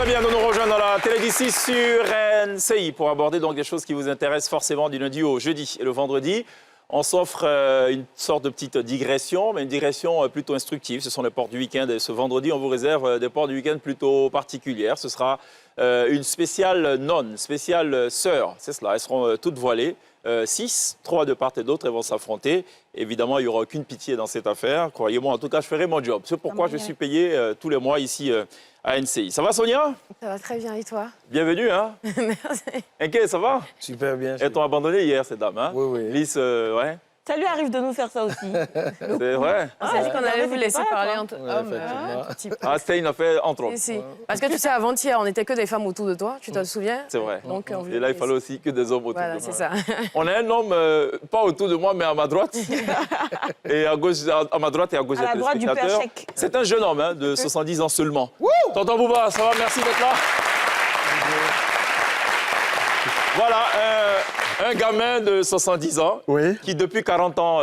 très bien de nous rejoindre dans la télé d'ici sur NCI pour aborder donc des choses qui vous intéressent forcément du lundi au jeudi et le vendredi. On s'offre une sorte de petite digression, mais une digression plutôt instructive. Ce sont les portes du week-end et ce vendredi, on vous réserve des portes du week-end plutôt particulières. Ce sera une spéciale nonne, spéciale sœur, c'est cela. Elles seront toutes voilées. 6, 3 de part et d'autre, elles vont s'affronter. Évidemment, il n'y aura aucune pitié dans cette affaire. Croyez-moi, en tout cas, je ferai mon job. C'est pourquoi je suis payé tous les mois ici à NCI. Ça va, Sonia? Ça va très bien, et toi? Bienvenue, hein? Merci. Inquiet, ça va? Super bien. Elles t'ont abandonné hier, ces dames, hein? Oui, oui. Lys, ouais. Ça lui arrive de nous faire ça aussi. C'est vrai? On s'est dit qu'on allait vous laisser parler entre Ouais, hommes. effectivement. Un petit peu. Ah, c'était une affaire entre hommes. Si. Parce que tu sais, avant-hier, on n'était que des femmes autour de toi, tu te souviens? C'est vrai. Donc, on Et là, il fallait aussi que des hommes autour Voilà, de c'est moi. ça. On a un homme, pas autour de moi, mais à ma droite. Et à gauche, à ma droite et à gauche À la des droite du téléspectateurs. père Chèque. C'est un jeune homme hein, de 70 ans seulement. Tonton Bouba, ça va? Merci d'être là. Voilà, un gamin de 70 ans Oui. qui, depuis 40 ans,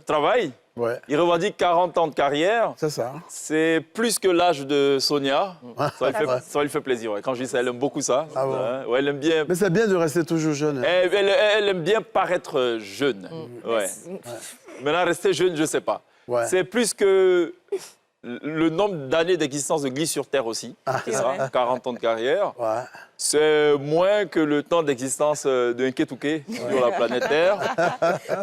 travaille. Ouais, Il revendique 40 ans de carrière. c'est ça. C'est plus que l'âge de Sonia. Ouais. Ça lui fait plaisir. Ouais. Quand je dis ça, elle aime beaucoup ça. Ah bon? Ouais, elle aime bien. Mais c'est bien de rester toujours jeune. Hein. Elle aime bien paraître jeune. Ouais. Maintenant, rester jeune, je ne sais pas. Ouais. C'est plus que le nombre d'années d'existence de Glisse sur Terre aussi. C'est ça, 40 ans de carrière. Ouais. C'est moins que le temps d'existence de Nketouké sur la planète Terre.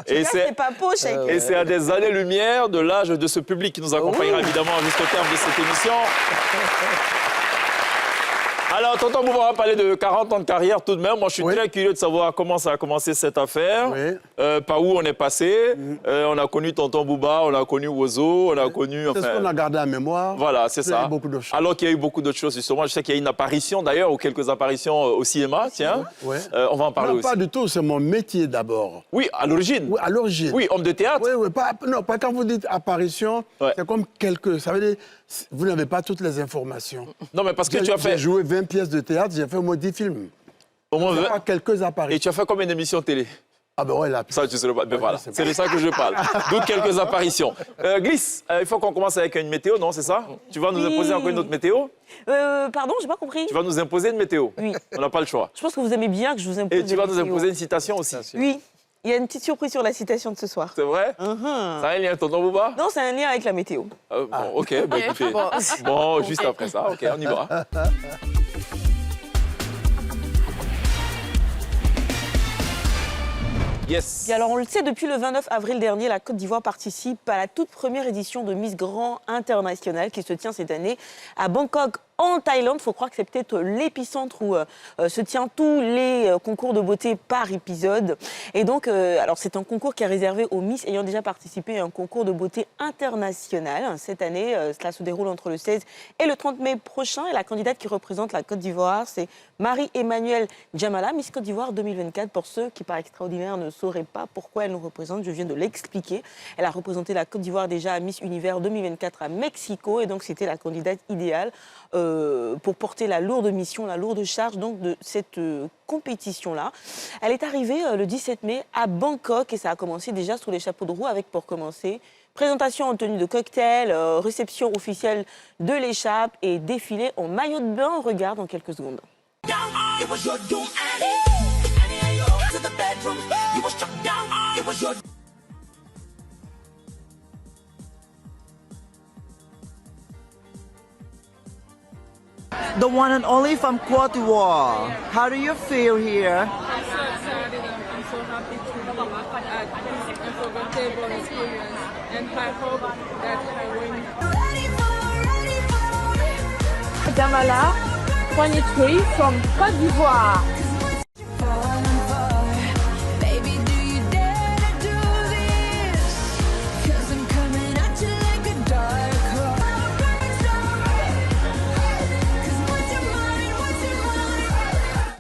Et C'est pas beau, Chèque. et c'est à des années-lumière de l'âge de ce public qui nous accompagnera évidemment jusqu'au terme de cette émission. Alors, tonton Bouba va parler de 40 ans de carrière tout de même. Moi, je suis très curieux de savoir comment ça a commencé cette affaire, Oui. par où on est passé. On a connu tonton Bouba, on a connu Wozo, on a connu... C'est ce qu'on a gardé en mémoire. Voilà, c'est Il y a ça. eu beaucoup d'autres choses. Alors qu'il y a eu beaucoup d'autres choses, justement. Je sais qu'il y a une apparition, d'ailleurs, ou quelques apparitions au cinéma, tiens. Ouais. On va en parler Non, aussi. pas du tout, c'est mon métier d'abord. Oui, à l'origine. Oui, à l'origine. Oui, homme de théâtre. Oui, oui, non, pas quand vous dites apparition, Ouais. c'est comme quelques... Ça veut dire, vous n'avez pas toutes les informations. Non, mais parce que tu as fait J'ai joué 20 pièces de théâtre, j'ai fait au moins 10 films. au moins Il y a 20. pas quelques Et apparitions. tu as fait combien d'émissions télé? Ah ben ouais, là. Ça, tu sais le pas. Ben voilà, je sais pas. c'est de ça que je parle. D'où quelques apparitions. Glisse, il faut qu'on commence avec une météo, non, c'est ça? Tu vas nous Oui. imposer encore une autre météo? Pardon, j'ai pas compris. Tu vas nous imposer une météo? Oui. On n'a pas le choix. Je pense que vous aimez bien que je vous impose. Et tu vas des nous météos. imposer une citation aussi. Oui. Il y a une petite surprise sur la citation de ce soir. C'est vrai? Ça a un lien, tonton Bouba? Non, c'est un lien avec la météo. Bon, ok, bah, écoutez. Bon. Bon, juste après ça, ok, on y va. Yes. Et alors, on le sait, depuis le 29 avril dernier, la Côte d'Ivoire participe à la toute première édition de Miss Grand International qui se tient cette année à Bangkok, en Thaïlande. Il faut croire que c'est peut-être l'épicentre où se tiennent tous les concours de beauté par épisode. Et donc, alors c'est un concours qui est réservé aux Miss ayant déjà participé à un concours de beauté international. Cette année, cela se déroule entre le 16 et le 30 mai prochain. Et la candidate qui représente la Côte d'Ivoire, c'est Marie-Emmanuelle Djamala, Miss Côte d'Ivoire 2024. Pour ceux qui, par extraordinaire, ne sauraient pas pourquoi elle nous représente, je viens de l'expliquer. Elle a représenté la Côte d'Ivoire déjà à Miss Univers 2024 à Mexico. Et donc, c'était la candidate idéale pour porter la lourde mission, la lourde charge donc, de cette compétition-là. Elle est arrivée le 17 mai à Bangkok et ça a commencé déjà sous les chapeaux de roue avec, pour commencer, présentation en tenue de cocktail, réception officielle de l'écharpe et défilé en maillot de bain. On regarde dans quelques secondes. The one and only from Côte d'Ivoire. How do you feel here? I'm so excited and I'm so happy to be at this unforgettable experience and I hope that I win. Djamala, 23 from Côte d'Ivoire.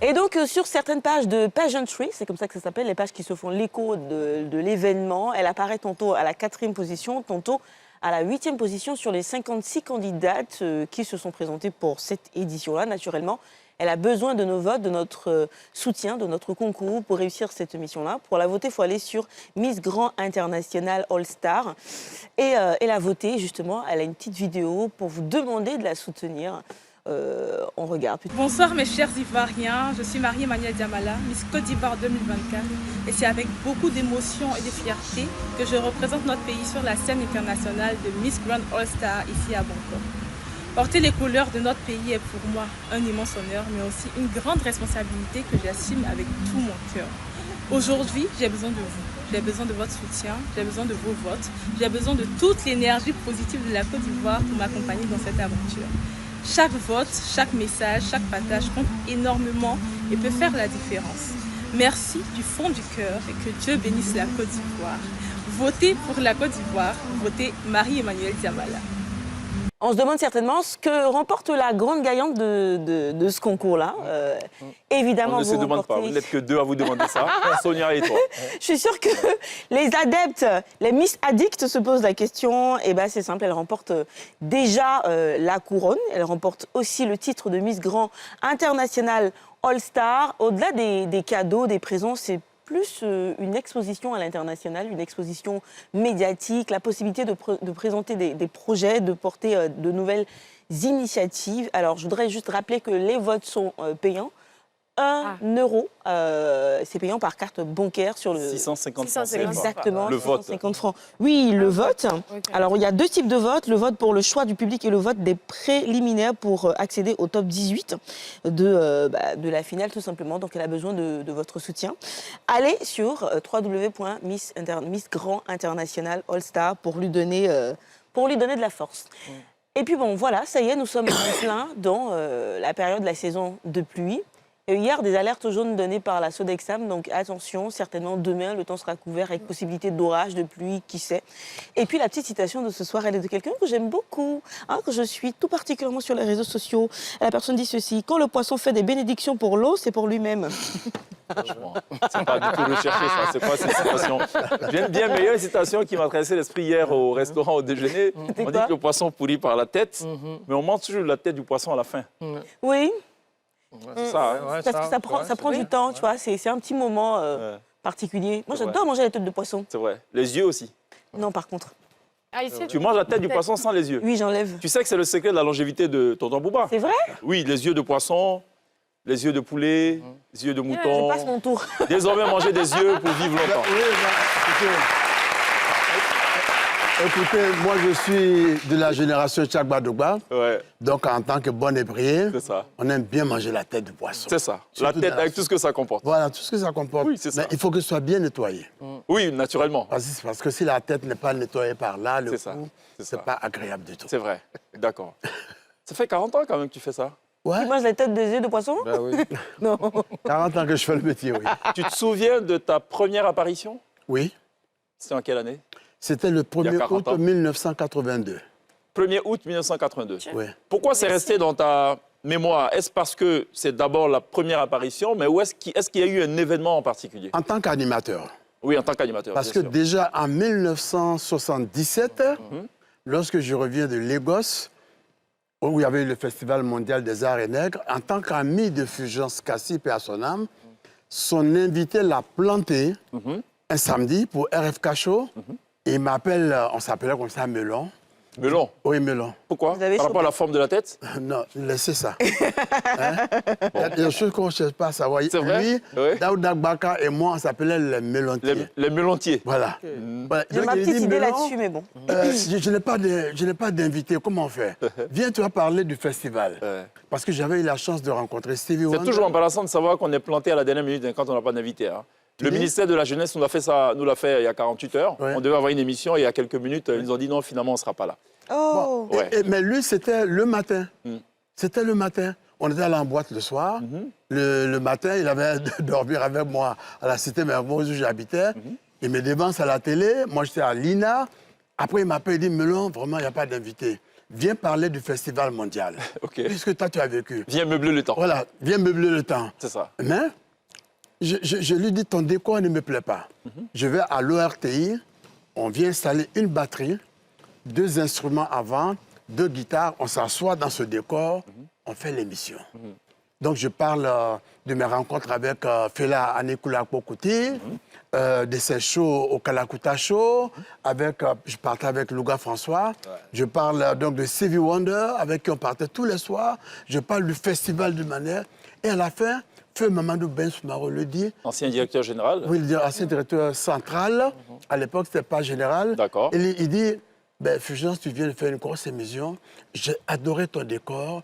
Et donc, sur certaines pages de pageantry, c'est comme ça que ça s'appelle, les pages qui se font l'écho de l'événement, elle apparaît tantôt à la 4e position, tantôt à la 8e position sur les 56 candidates qui se sont présentées pour cette édition-là. Naturellement, elle a besoin de nos votes, de notre soutien, de notre concours pour réussir cette mission-là. Pour la voter, il faut aller sur Miss Grand International All Star et la voter, justement. Elle a une petite vidéo pour vous demander de la soutenir. on regarde. Bonsoir mes chers Ivoiriens, je suis Marie-Emmanuelle Diamala, Miss Côte d'Ivoire 2024 et c'est avec beaucoup d'émotion et de fierté que je représente notre pays sur la scène internationale de Miss Grand All Star ici à Bangkok. Porter les couleurs de notre pays est pour moi un immense honneur mais aussi une grande responsabilité que j'assume avec tout mon cœur. Aujourd'hui, j'ai besoin de vous, j'ai besoin de votre soutien, j'ai besoin de vos votes, j'ai besoin de toute l'énergie positive de la Côte d'Ivoire pour m'accompagner dans cette aventure. Chaque vote, chaque message, chaque partage compte énormément et peut faire la différence. Merci du fond du cœur et que Dieu bénisse la Côte d'Ivoire. Votez pour la Côte d'Ivoire, votez Marie-Emmanuelle Diamala. On se demande certainement ce que remporte la grande gagnante de ce concours-là. Évidemment, On ne se demande pas, vous n'êtes que deux à vous demander ça, Sonia et toi. Je suis sûre que les adeptes, les Miss Addicts se posent la question. Et ben c'est simple, elle remporte déjà la couronne. Elle remporte aussi le titre de Miss Grand International All Star. Au-delà des cadeaux, des présents, c'est plus une exposition à l'international, une exposition médiatique, la possibilité de présenter des projets, de porter de nouvelles initiatives. Alors, je voudrais juste rappeler que les votes sont payants. 1 euro, c'est payant par carte bancaire sur le... 650 francs. Exactement, Le vote. 650 francs. Oui, le vote. Ok. Alors, il y a deux types de votes. Le vote pour le choix du public et le vote des préliminaires pour accéder au top 18 de la finale, tout simplement. Donc, elle a besoin de votre soutien. Allez sur www.Miss Grand International All Star pour lui donner de la force. Et puis, bon, voilà, ça y est, nous sommes en plein dans la période de la saison de pluie. Et hier, des alertes jaunes données par la Sodexam, donc attention, certainement demain, le temps sera couvert avec possibilité d'orage, de pluie, qui sait. Et puis la petite citation de ce soir, elle est de quelqu'un que j'aime beaucoup, que je suis tout particulièrement sur les réseaux sociaux. La personne dit ceci: quand le poisson fait des bénédictions pour l'eau, c'est pour lui-même. Franchement, c'est pas du tout recherché ça, c'est pas cette citation. J'aime bien meilleure citation qui m'a traversé l'esprit hier au restaurant au déjeuner. On dit que le poisson pourrit par la tête, mais on mange toujours la tête du poisson à la fin. Oui. C'est ça, hein? Parce que ça prend du temps, tu vois, c'est un petit moment particulier. Moi, C'est j'adore manger la tête de poisson. C'est vrai. Les yeux aussi. Non, par contre. Ah, ici, Tu manges la tête du poisson sans les yeux. Oui, j'enlève. Tu sais que c'est le secret de la longévité de tonton Bouba. C'est vrai? Oui, les yeux de poisson, les yeux de poulet, les yeux de Je mouton. passe mon tour. Désormais, manger des yeux pour vivre longtemps. Oui, écoutez, moi je suis de la génération Tchakba Dogba. Ouais, Donc en tant que bon hébreu, c'est ça. on aime bien manger la tête du poisson. C'est ça. La Surtout tête dans la avec tout ce que ça comporte. Voilà, tout ce que ça comporte. Oui, c'est ça. Mais il faut que ce soit bien nettoyé. Oui, naturellement. Parce que si la tête n'est pas nettoyée par là, le C'est ça, cou, c'est c'est ça. pas agréable du tout. C'est vrai. D'accord. Ça fait 40 ans quand même que tu fais ça. Ouais, Tu manges la tête des yeux de poisson? Ben oui. Non. 40 ans que je fais le métier, oui. Tu te souviens de ta première apparition? Oui, C'était en quelle année? c'était le 1er 40 août ans. 1982. 1er août 1982. Oui. Pourquoi c'est resté dans ta mémoire? Est-ce parce que c'est d'abord la première apparition, mais est-ce qu'il y a eu un événement en particulier? En tant qu'animateur. Oui, en tant qu'animateur. Parce que bien sûr. déjà en 1977, lorsque je reviens de Lagos, où il y avait eu le Festival mondial des arts et nègres, en tant qu'ami de Fulgence Cassi, paix à son âme, son invité l'a planté un samedi pour RFK Show. Et il m'appelle, on s'appelait comme ça Melon. Melon. Oui, Melon. Pourquoi? Vous avez Par rapport à la forme de la tête? Non, laissez ça. Hein? Il y a des choses qu'on ne cherche pas à savoir. C'est vrai? Lui, Oui. Daoud Agbaka et moi, on s'appelait les Melontiers. Les melontiers. Voilà. Voilà. J'ai Donc, ma il petite dit, idée Melon, là-dessus, mais bon. je n'ai pas d'invité. Comment on fait? Viens, tu vas parler du festival. Ouais. Parce que j'avais eu la chance de rencontrer Stevie Wonder. C'est toujours embarrassant de savoir qu'on est planté à la dernière minute quand on n'a pas d'invité. Hein. Le ministère de la Jeunesse nous l'a fait il y a 48 heures. Ouais. On devait avoir une émission et il y a quelques minutes, ils nous ont dit non, finalement, on ne sera pas là. Oh. Ouais. Mais lui, c'était le matin. C'était le matin. On était allé en boîte le soir. Le matin, il avait dormi avec moi à la Cité Mermoz où j'habitais. Il me devance à la télé. Moi, j'étais à l'INA. Après, il m'appelle et dit, Melon, vraiment, il n'y a pas d'invité. Viens parler du festival mondial. OK. Puisque toi, tu as vécu. Viens meubler le temps. Voilà, viens meubler le temps. C'est ça. Mais je lui dis, ton décor ne me plaît pas. Je vais à l'ORTI, on vient installer une batterie, 2 instruments avant, 2 guitares, on s'assoit dans ce décor, on fait l'émission. Donc, je parle de mes rencontres avec Fela Anikula Kuti, de ses shows au Kalakuta Show, je partais avec Louga François. Je parle donc de Stevie Wonder, avec qui on partait tous les soirs. Je parle du Festival du Manège. Et à la fin, Feu Mamadou Ben Soumaro le dit. Ancien directeur général. Oui, ancien directeur central. À l'époque, ce n'était pas général. D'accord. Il dit, ben, Fulgence, tu viens de faire une grosse émission. J'ai adoré ton décor.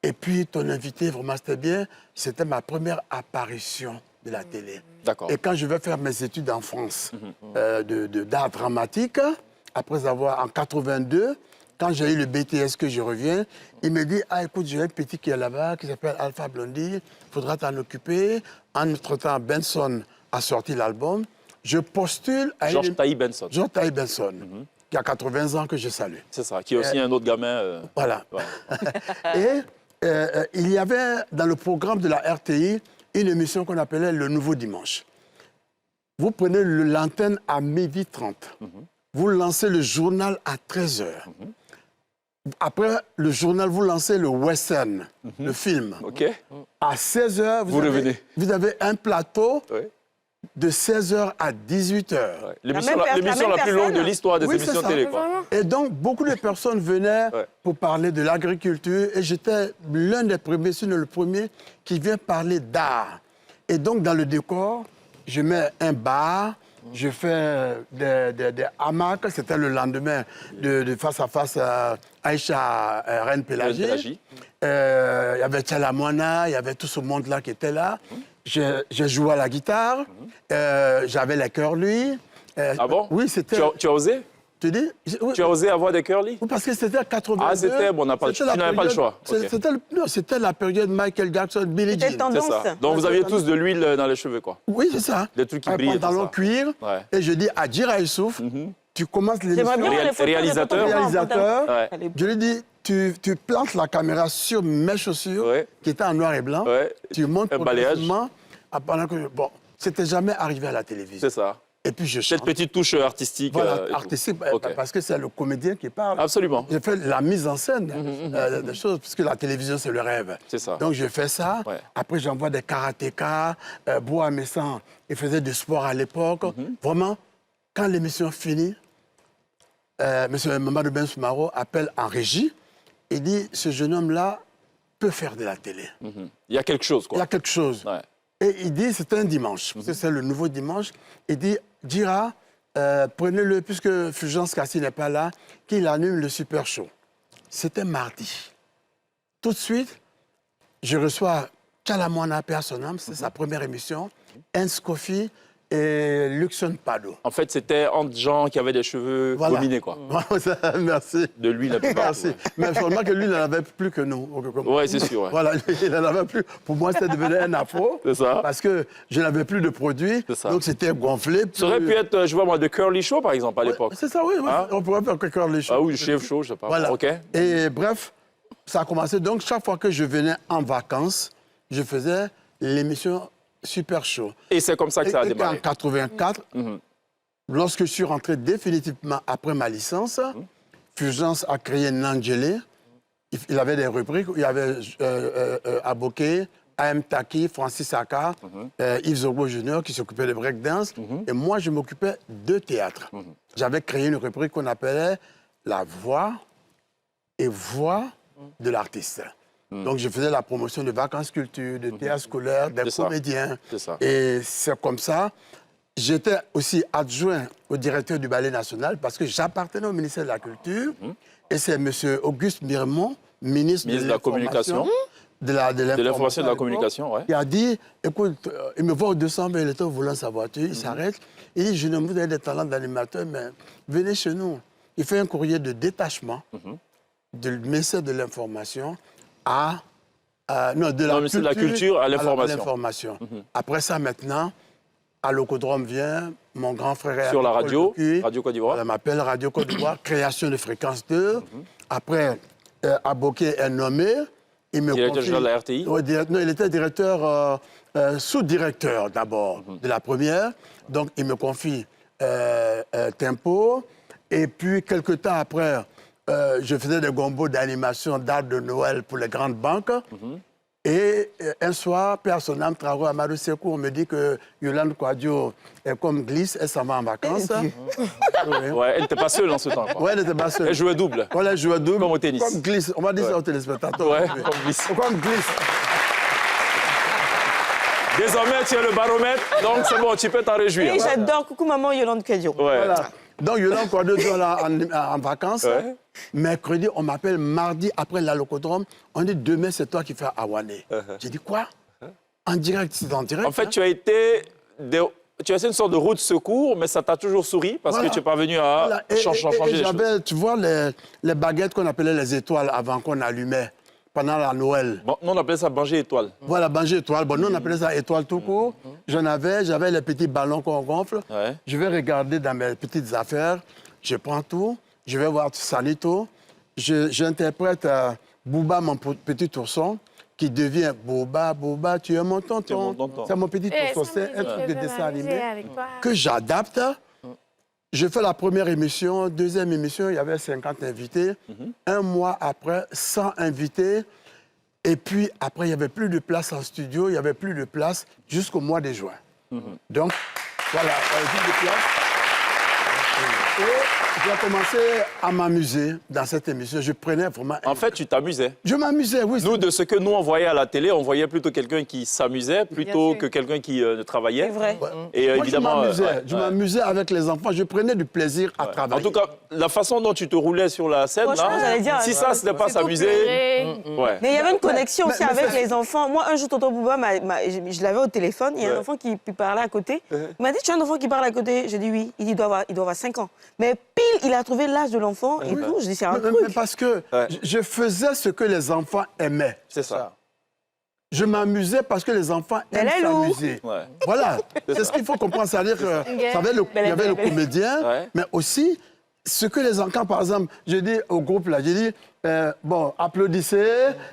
Et puis, ton invité, vraiment, c'était bien. C'était ma première apparition de la télé. D'accord. Et quand je vais faire mes études en France d'art dramatique, après avoir, en 82, quand j'ai eu le BTS que je reviens, il me dit, ah, écoute, j'ai un petit qui est là-bas, qui s'appelle Alpha Blondy, il faudra t'en occuper. Entre-temps, Benson a sorti l'album. Je postule à... Georges Taï Benson. Georges Taï Benson, qui a 80 ans, que je salue. C'est ça, qui est aussi un autre gamin. Voilà. Ouais. Et il y avait dans le programme de la RTI une émission qu'on appelait Le Nouveau Dimanche. Vous prenez l'antenne à 12h30. Vous lancez le journal à 13h. Après le journal, vous lancez le western, le film. OK. À 16h, vous avez un plateau de 16h à 18h. Ouais. L'émission la plus longue de l'histoire des émissions télé. Quoi. Et donc, beaucoup de personnes venaient pour parler de l'agriculture. Et j'étais l'un des premiers, sinon le premier, qui vient parler d'art. Et donc, dans le décor, je mets un bar, je fais des hamacs. C'était le lendemain de Face à Face à Aïcha Reine Pélagie. Il y avait Tchalamouana, il y avait tout ce monde-là qui était là. J'ai joué à la guitare, j'avais les curly. Ah bon? Oui, c'était... Tu as osé? Tu dis? Oui, tu as osé avoir des curly? Oui, parce que c'était à 82. Ah, c'était... Bon, tu n'avais pas le choix. Okay. C'était la période Michael Jackson, Billie Jean. C'est ça. Donc, vous aviez tous de l'huile dans les cheveux, quoi. Oui, c'est ça. Des trucs qui brillent. Un pantalon cuir. Ouais. Et je dis à Djira Youssouf, tu commences l'émission. Réalisateur. Je lui dis, tu plantes la caméra sur mes chaussures, qui étaient en noir et blanc. Tu montes progressivement. Pendant que... Bon, c'était jamais arrivé à la télévision. C'est ça. Et puis je chante. Cette petite touche artistique. Voilà, artistique, parce que c'est le comédien qui parle. Absolument. J'ai fait la mise en scène des choses, puisque la télévision, c'est le rêve. C'est ça. Donc, je fais ça. Après, j'envoie des karatékas. Boa Messan, il faisait du sport à l'époque. Vraiment, quand l'émission finit, M. Mamadou Ben Soumaro appelle en régie et dit, ce jeune homme-là peut faire de la télé. Il y a quelque chose, quoi. Il y a quelque chose. Ouais. Et il dit, c'était un dimanche, parce que c'est le nouveau dimanche. Il dit, Djira, prenez-le, puisque Fulgence Kassi n'est pas là, qu'il anime le Super Show. C'était mardi. Tout de suite, je reçois Tchalamouana Personam, c'est sa première émission, Hens Kofi et Luxon Pado. En fait, c'était entre gens qui avaient des cheveux gominés, quoi. Merci. De l'huile la plupart. Merci. Mais seulement que lui, il n'en avait plus que nous. Oui, c'est sûr. Ouais. Voilà, il n'en avait plus. Pour moi, c'était devenu un afro. C'est ça. Parce que je n'avais plus de produits. C'est ça. Donc, c'était gonflé. Ça aurait pu être, je vois moi, de curly show, par exemple, à l'époque. C'est ça, oui. Hein? On pourrait faire curly show. Ah oui, chef show, je sais pas. Voilà. OK. Et bref, ça a commencé. Donc, chaque fois que je venais en vacances, je faisais l'émission Super Show. Et c'est comme ça que ça a démarré. En 84, lorsque je suis rentré définitivement après ma licence, Fulgence a créé Nangélé. Il avait des rubriques. Il y avait Aboké, A.M. Taki, Francis Aka, Yves Zogo Jr. qui s'occupait de breakdance. Et moi, je m'occupais de théâtre. J'avais créé une rubrique qu'on appelait La voix et voix de l'artiste. Donc, je faisais la promotion de vacances culture, de théâtre scolaire, des comédiens. Et c'est comme ça. J'étais aussi adjoint au directeur du Ballet national parce que j'appartenais au ministère de la Culture. Et c'est M. Auguste Miremont, ministre de la Communication. De l'information et de la communication, qui a dit, écoute, il me voit au 200, mais il était au volant de sa voiture, il s'arrête. Il dit, jeune homme, vous avez des talents d'animateur, mais venez chez nous. Il fait un courrier de détachement du ministère de l'Information de la culture à l'information. Après ça, maintenant, à l'Ocodrome vient, mon grand frère... Sur la radio, Radio Côte d'Ivoire. Elle m'appelle Radio Côte d'Ivoire, création de fréquence 2. Après, Aboké est nommé. Directeur général de la RTI? Non, il était directeur, sous-directeur d'abord de la première. Donc, il me confie Tempo. Et puis, quelques temps après... je faisais des gombos d'animation d'art de Noël pour les grandes banques. Et un soir, paix à son âme, Traoré Amadou Sékou, on me dit que Yolande Kouadio est comme Glisse, elle s'en va en vacances. Oui. Ouais, elle n'était pas seule en ce temps. Quoi. Ouais, elle n'était pas seule. Elle jouait double. Voilà, elle jouait double. Comme au tennis. Comme Glisse. On va dire ça aux téléspectateurs. Ouais, comme Glisse. Comme Glisse. Désormais, tu as le baromètre, donc c'est bon, tu peux t'en réjouir. Et j'adore. Coucou maman Yolande Kouadio. Ouais. Voilà. Donc, Yolande Kouadio est là en vacances. Ouais. Mercredi, on m'appelle mardi après l'allocodrome. On dit demain, c'est toi qui fais Awané. J'ai dit quoi? En direct, c'est en direct. En fait, hein. tu as été une sorte de roue de secours, mais ça t'a toujours souri parce Voilà. que tu es parvenu à Voilà. changer les choses. Tu vois, les baguettes qu'on appelait les étoiles avant qu'on allumait pendant la Noël. Bon, nous, on appelait ça Banger Étoile. Voilà, Banger étoile. Bon, nous, on appelait ça étoile tout court. J'avais les petits ballons qu'on gonfle. Ouais. Je vais regarder dans mes petites affaires. Je prends tout. Je vais voir Sanito. J'interprète Bouba, mon petit ourson, qui devient Boba, Boba, tu es mon tonton. Tu es mon tonton. C'est mon petit Eh, ourson. C'est un truc de dessin animé que j'adapte. Je fais la première émission, deuxième émission, il y avait 50 invités. Un mois après, 100 invités. Et puis, après, il n'y avait plus de place en studio, il n'y avait plus de place jusqu'au mois de juin. Donc, voilà, plus de place. Et j'ai commencé à m'amuser dans cette émission. Je prenais vraiment... En fait, tu t'amusais. Je m'amusais, oui. Nous, de ce que nous, on voyait à la télé, on voyait plutôt quelqu'un qui s'amusait plutôt sûr. que quelqu'un qui ne travaillait. C'est vrai. Et Moi, évidemment, je m'amusais avec les enfants. Je prenais du plaisir à En travailler. tout cas, la façon dont tu te roulais sur la scène, Franchement, là, j'allais dire, si ça, c'était pas s'amuser... Ouais. Mais il y avait une connexion aussi mais avec les enfants. Moi, un jour, tonton Bouba, je l'avais au téléphone. Il y a un enfant qui parlait à côté. Il m'a dit, tu as un enfant qui parle à côté? J'ai dit oui. Il dit, il doit avoir 5 ans. Mais pile, il a trouvé l'âge de l'enfant et tout. Je dis, c'est un truc. Mais parce que je faisais ce que les enfants aimaient. C'est ça. Je m'amusais parce que les enfants aiment Belelou. s'amuser. Ouais. Voilà, c'est ce qu'il faut comprendre. C'est-à-dire qu'il y avait le comédien, Ouais. mais aussi ce que les enfants, par exemple, je dis au groupe, là, je dis, bon, applaudissez.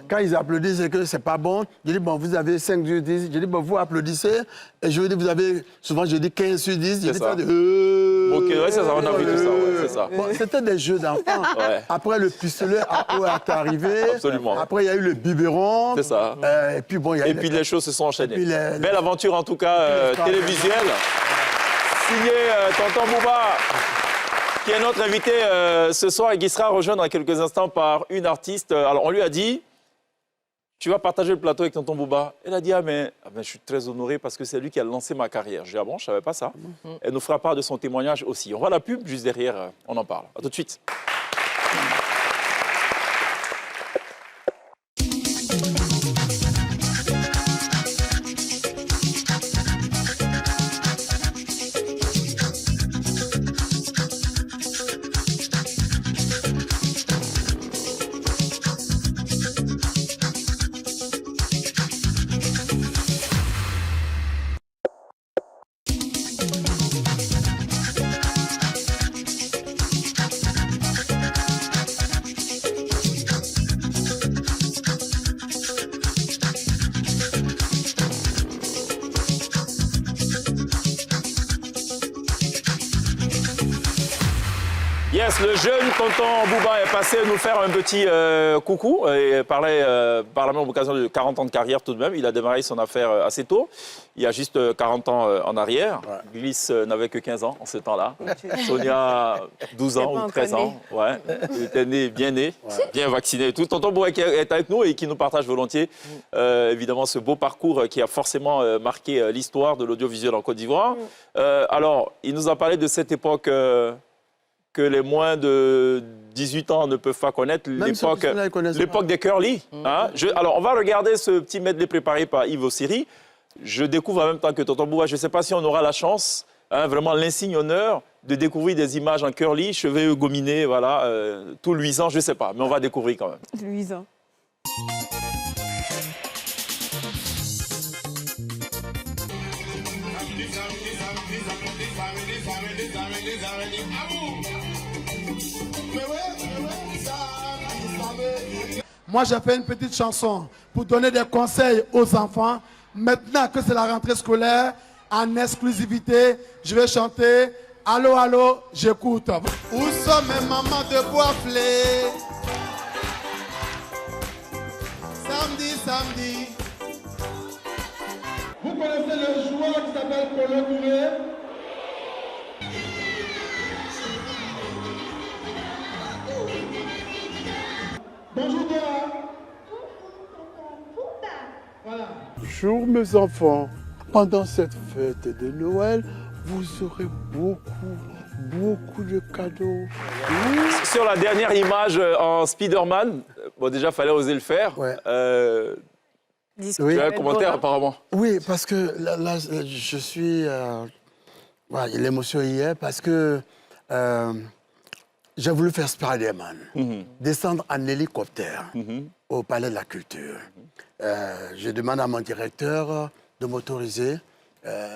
Quand ils applaudissent et que c'est pas bon, je dis, bon, vous avez 5 sur 10. Je dis, bon, vous applaudissez. Et je dis, vous avez, souvent, je dis 15 sur 10. Je dis ça. ça. Ok, ouais, c'est ça, on a vu tout ça, ouais, c'est ça. Bon, c'était des jeux d'enfants. Ouais. Après, le pistolet à eau est arrivé. Absolument. Après, il y a eu le biberon. C'est ça. Et puis, bon, il y a Et eu puis les choses se sont enchaînées. Et puis les- Belle aventure en tout cas télévisuelle. Signé Tonton Bouba, qui est notre invité ce soir et qui sera rejoint dans quelques instants par une artiste. Alors on lui a dit, tu vas partager le plateau avec Tonton Bouba. Elle a dit, ah ben, je suis très honoré parce que c'est lui qui a lancé ma carrière. Je dis, ah bon, je ne savais pas ça. Elle nous fera part de son témoignage aussi. On voit la pub juste derrière, on en parle. À tout de suite. Yes, le jeune tonton Bouba est passé nous faire un petit coucou et parlait par la même occasion de 40 ans de carrière tout de même. Il a démarré son affaire assez tôt, il y a juste 40 ans en arrière. Ouais. Glisse n'avait que 15 ans en ce temps-là. Sonia, 12 ans ou 13 ans. Ouais. Il était né, bien vacciné et tout. Tonton Bouba qui est avec nous et qui nous partage volontiers évidemment ce beau parcours qui a forcément marqué l'histoire de l'audiovisuel en Côte d'Ivoire. Alors, il nous a parlé de cette époque... que les moins de 18 ans ne peuvent pas connaître, l'époque des curly. Hein? Alors, on va regarder ce petit medley préparé par Yves Ossiri. Je découvre en même temps que Tonton Bouba, je ne sais pas si on aura la chance, hein, vraiment l'insigne honneur, de découvrir des images en curly, cheveux gominés, voilà, tout luisant, je ne sais pas, mais on va découvrir quand même. Luisant. Moi, j'ai fait une petite chanson pour donner des conseils aux enfants. Maintenant que c'est la rentrée scolaire, en exclusivité, je vais chanter « Allô, allô, j'écoute ». Où sont mes mamans de Boisflé? Samedi, samedi, connaissez le joueur qui s'appelle Polo Touré? Bonjour Dora. Voilà. Bonjour mes enfants. Pendant cette fête de Noël, vous aurez beaucoup de cadeaux. Sur la dernière image en Spider-Man, bon, déjà, il fallait oser le faire. Ouais. Discuter Tu as un avec commentaire, Dora. apparemment. Oui, parce que là, je suis... voilà, l'émotion y est parce que j'ai voulu faire Spider-Man, descendre en hélicoptère au Palais de la Culture. Je demande à mon directeur de m'autoriser,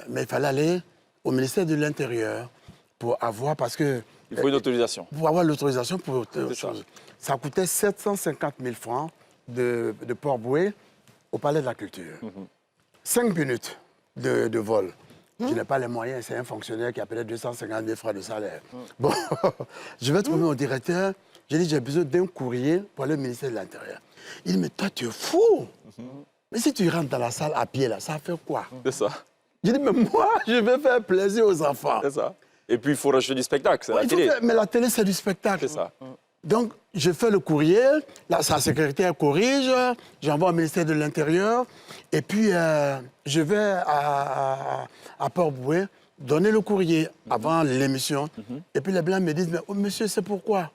mais il fallait aller au ministère de l'Intérieur pour avoir, parce que... Il faut une autorisation. Pour avoir l'autorisation pour autre ça. chose. Ça coûtait 750 000 francs de Port-Bouët au Palais de la Culture. 5 minutes de vol. Je n'ai pas les moyens, c'est un fonctionnaire qui appelait 250 000 francs de salaire. Bon, je vais trouver mon directeur. J'ai dit, j'ai besoin d'un courrier pour aller au ministère de l'Intérieur. Il dit, mais toi, tu es fou. Mais si tu rentres dans la salle à pied, là, ça fait quoi? C'est ça. J'ai dit, mais moi, je vais faire plaisir aux enfants. C'est ça. Et puis, il faut rajouter du spectacle, c'est Ouais, la il faut télé. mais la télé, c'est du spectacle. C'est ça. Donc, je fais le courrier, là, sa secrétaire corrige, j'envoie au ministère de l'Intérieur, et puis je vais à Port-Bouët donner le courrier avant l'émission. Et puis les Blancs me disent, mais oh, monsieur, c'est pourquoi?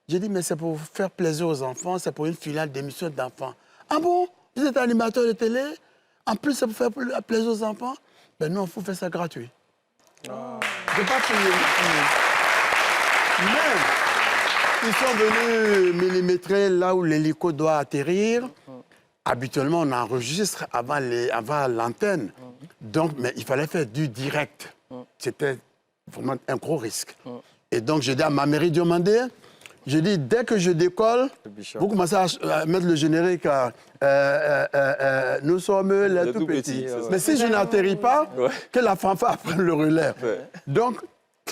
J'ai dit, mais c'est pour faire plaisir aux enfants, c'est pour une finale d'émission d'enfants. Ah bon? Vous êtes animateur de télé? En plus, c'est pour faire plaisir aux enfants? Ben non, il faut faire ça gratuit. Je n'ai pas payé. Mais ils sont venus millimétrer là où l'hélico doit atterrir. Habituellement, on enregistre avant l'antenne. Donc, mais il fallait faire du direct. C'était vraiment un gros risque. Et donc, j'ai dit à ma mairie Diomandé, j'ai dit, dès que je décolle, vous commencez à mettre le générique nous sommes les tout petits. Mais si je n'atterris pas, que la fanfare prenne le relais. Donc,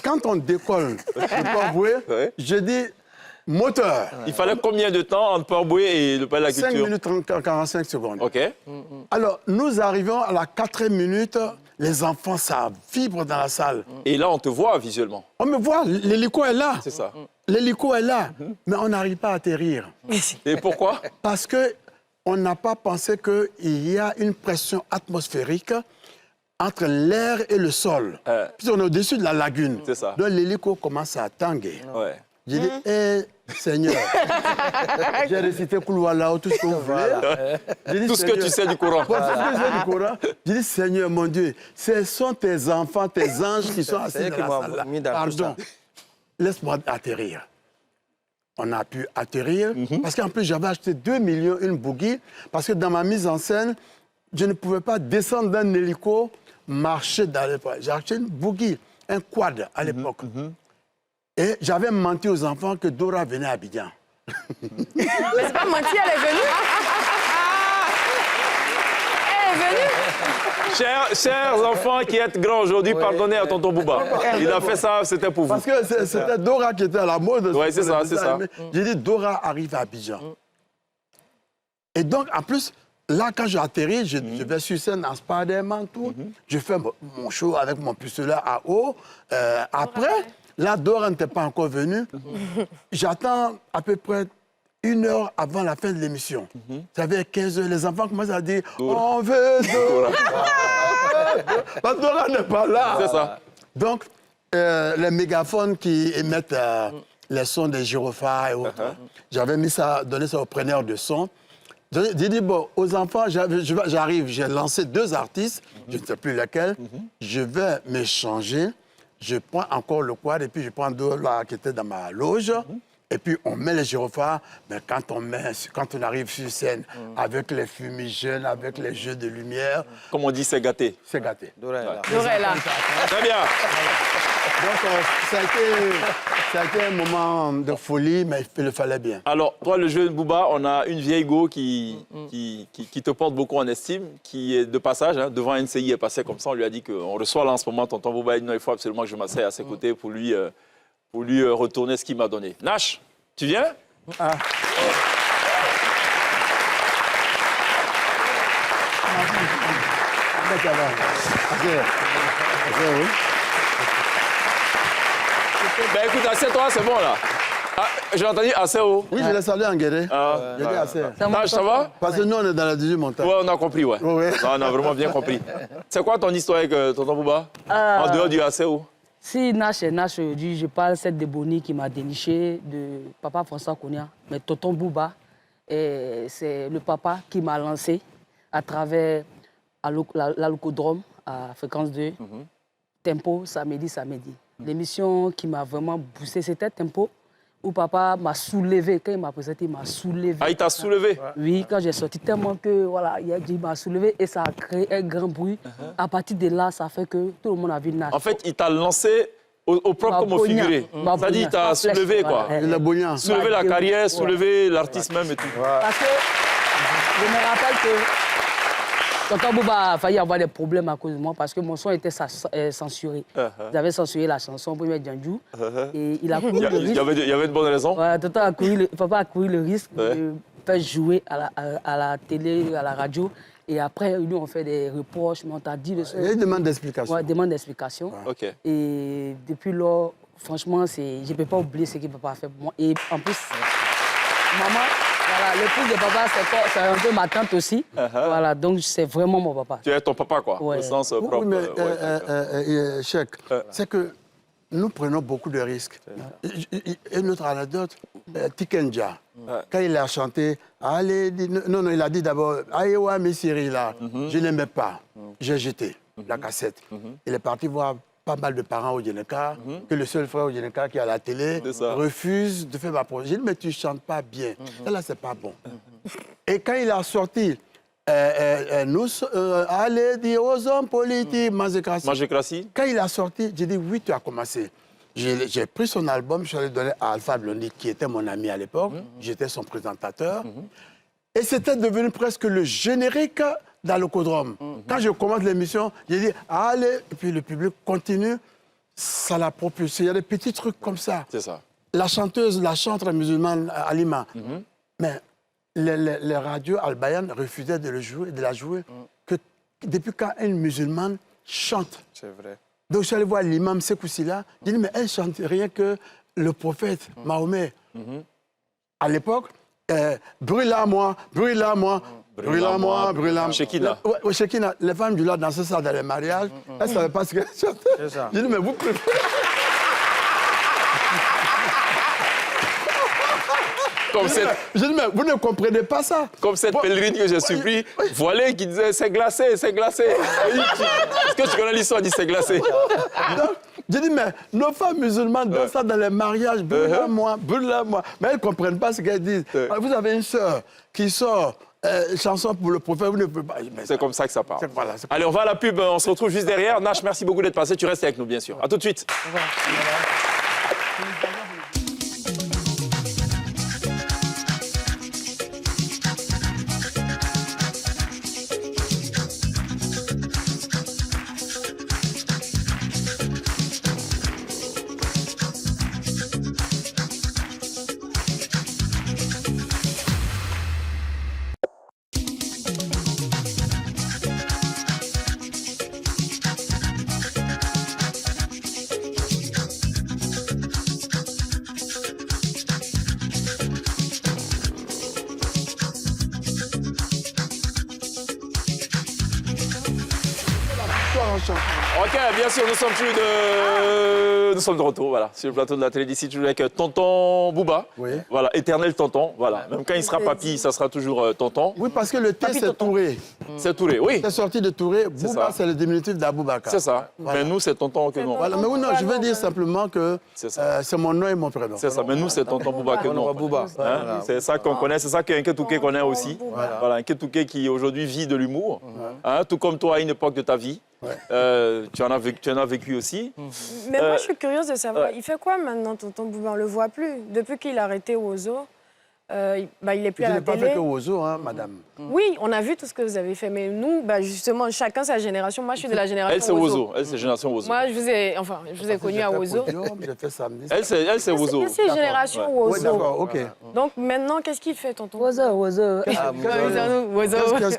quand on décolle le Port-Bouët, je dis moteur. Il fallait combien de temps entre Port-Bouët et le Palais de la 5 Culture? minutes 45 secondes. OK. Alors, nous arrivons à la 4e minute, les enfants, ça vibre dans la salle. Et là, on te voit visuellement. On me voit, l'hélico est là. C'est ça. L'hélico est là, mais on n'arrive pas à atterrir. Et pourquoi? Parce qu'on n'a pas pensé qu'il y a une pression atmosphérique entre l'air et le sol. Puis on est au-dessus de la lagune. C'est ça. Donc l'hélico commence à tanguer. Ouais. J'ai dit, Seigneur, j'ai récité Kouloualao, tout ce que vous voulez. J'ai dit, Tout ce que tu sais du Coran. Tout ce que je sais du Coran. J'ai dit, Seigneur, mon Dieu, ce sont tes enfants, tes anges qui sont assis dans la salle là. Pardon, laisse-moi atterrir. On a pu atterrir, parce qu'en plus, j'avais acheté 2 millions, une bougie, parce que dans ma mise en scène, je ne pouvais pas descendre d'un hélico, marcher dans les... J'ai acheté une bougie, un quad à l'époque. Et j'avais menti aux enfants que Dora venait à Abidjan. Mais c'est pas menti, elle est venue. Elle est venue. Chers enfants qui êtes grands aujourd'hui, pardonnez à tonton Bouba. Il a fait ça, c'était pour vous. Parce que c'était Dora qui était à la mode. Ouais, c'est ça, c'est ça. J'ai dit, Dora arrive à Abidjan. Et donc, en plus, là, quand j'ai atterri, je vais sur scène en Spider-Man, tout. Je fais mon show avec mon pistolet à eau. Après, là, Dora n'était pas encore venue. J'attends à peu près 1 heure avant la fin de l'émission. Ça fait 15 heures. Les enfants commencent à dire on veut Dora. Parce que Dora n'est pas là. C'est ça. Donc, les mégaphones qui émettent les sons des gyrophares et autres, j'avais mis ça, donné ça aux preneurs de son. J'ai dit, bon, aux enfants, j'arrive, j'ai lancé 2 artistes, je ne sais plus lesquels, je vais m'échanger. Je prends encore le quad et puis je prends Dora qui était dans ma loge. Et puis on met les gyrophares. Mais quand on arrive sur scène avec les fumigènes, avec les jeux de lumière, Comme on dit, c'est gâté. c'est gâté. Dora est là. Très bien. Donc ça a été un moment de folie, mais il le fallait bien. Alors, toi, le jeune Bouba, on a une vieille go qui te porte beaucoup en estime, qui est de passage, hein, devant NCI, est passé comme ça. On lui a dit qu'on reçoit là en ce moment tonton Bouba. Il dit non, il faut absolument que je m'asseye à ses côtés pour lui retourner ce qu'il m'a donné. Nash, tu viens? ça va. Oui. Ben écoute, assieds-toi, c'est bon là. Ah, j'ai entendu assez haut. Oui, je l'ai salué en guéret. Ah, J'ai dit assez. Taj, ça va? Parce que nous, on est dans la 18 montagne. Ouais, on a compris, ouais. Ouais. Non, on a vraiment bien compris. C'est quoi ton histoire avec tonton Bouba? En dehors du ACO? Si Nash est Nash aujourd'hui, je parle cette de Bonnie qui m'a déniché de papa François Kounia. Mais tonton Bouba, c'est le papa qui m'a lancé à travers l'Alcodrome à fréquence 2, Tempo, samedi. L'émission qui m'a vraiment boosté, c'était Tempo, où papa m'a soulevé. Quand il m'a présenté, il m'a soulevé. Ah, il t'a soulevé? Oui, quand j'ai sorti tellement que, voilà, il m'a soulevé et ça a créé un grand bruit. À partir de là, ça fait que tout le monde a vu Nash. En fait, il t'a lancé au propre comme au figuré. C'est-à-dire, il t'a soulevé, quoi. Il est bouillant. Soulever la carrière, soulever l'artiste même et tout. Parce que je me rappelle que tonton Bouba a failli avoir des problèmes à cause de moi parce que mon son était censuré. Ils avaient censuré la chanson Premier Djandjou et il a couru le risque. Il y avait une bonne raison? Ouais, papa a couru le risque de faire jouer à la télé, à la radio. Et après, nous, on fait des reproches, mais on t'a dit... Il y a une demande d'explication. Ouais, demande d'explication. Ok. Et depuis lors, franchement, je ne peux pas oublier ce que papa a fait pour moi. Et en plus, maman, voilà, l'épouse de papa, c'est un peu ma tante aussi. Voilà, donc c'est vraiment mon papa. Tu es ton papa, quoi, Ouais. au sens propre. Oui, mais Cheikh, c'est que nous prenons beaucoup de risques. Une autre anecdote, Tikenja, quand il a chanté, allez, non, il a dit d'abord, Aïewa Missiri, là, je n'aimais pas. J'ai jeté la cassette. Il est parti voir pas mal de parents au Djeneka, que le seul frère au Djeneka qui est à la télé refuse de faire ma projet. J'ai dit, mais tu ne chantes pas bien. Ça, là, c'est pas bon. Et quand il a sorti, allez dire aux hommes politiques, Magécratie. Quand il a sorti, j'ai dit, oui, tu as commencé. J'ai pris son album, je suis allé donner à Alpha Blondy, qui était mon ami à l'époque. J'étais son présentateur. Et c'était devenu presque le générique dans le Codrome. Quand je commence l'émission, j'ai dit, allez, et puis le public continue. Ça l'a propulsé. Il y a des petits trucs comme ça. C'est ça. La chanteuse, la chanteuse musulmane, Alima. Mais les radios albayanes refusaient de la jouer. Que, depuis quand une musulmane chante. C'est vrai. Donc je suis allé voir l'imam Sekoussila. J'ai dit, mais elle chante rien que le prophète Mahomet. À l'époque, brûle-la-moi, brûle-la-moi, brûle-la-moi, brûle-la-moi. Shekina. Ouais, Shekina, les femmes du Lord dansaient ça dans les mariages. Elles ne savaient pas ce qu'elles chantaient. J'ai dit, mais vous préférez. J'ai dit, mais vous ne comprenez pas ça. Comme cette pèlerine que j'ai surpris, voilà, qui disait c'est glacé, c'est glacé. Est-ce que tu connais l'histoire dit c'est glacé? J'ai dit, mais nos femmes musulmanes dansent ça dans les mariages, brûle-la-moi, brûle-la-moi. Mais elles ne comprennent pas ce qu'elles disent. Vous avez une sœur qui sort chanson pour le prophète, vous ne pouvez pas. C'est comme ça que ça part. Voilà, allez, on va à la pub, on se retrouve juste derrière. Nash, merci beaucoup d'être passé, tu restes avec nous, bien sûr. À tout de suite. Au revoir. Ok, bien sûr, nous sommes de retour, voilà, sur le plateau de la télé d'ici, toujours avec tonton Bouba. Oui. Voilà, éternel tonton, voilà. Même quand il sera papy, ça sera toujours tonton. Oui, parce que le T, c'est Touré. C'est Touré, oui. C'est sorti de Touré. Bouba, c'est le diminutif d'Aboubakar. C'est ça. Voilà. Mais nous, c'est tonton que nous. Voilà, mais non, je veux dire simplement que c'est mon nom et mon prénom. C'est ça, mais nous, c'est tonton Bouba que nous. Bouba. Hein? C'est ça qu'on connaît, c'est ça qu'un Ketouké connaît aussi. Voilà, un Ketouké qui aujourd'hui vit de l'humour. Hein? Tout comme toi à une époque de ta vie. Tu en as vécu aussi. Mais moi, je suis curieuse de savoir, il fait quoi maintenant, tonton Bouba? On ne le voit plus. Depuis qu'il a arrêté Ozo, Il est plus Je à la n'ai pas télé. fait que Ozo, hein, madame. Oui, on a vu tout ce que vous avez fait, mais nous, justement, chacun sa génération. Moi, je suis de la génération Elle, c'est Ozo. Elle, c'est génération Ozo. Moi, je vous ai connu à Ozo. J'ai fait samedi. Elle, c'est Ozo. C'est génération Oui, Ozo. d'accord, ok. Donc maintenant, qu'est-ce qu'il fait, tonton? Ozo.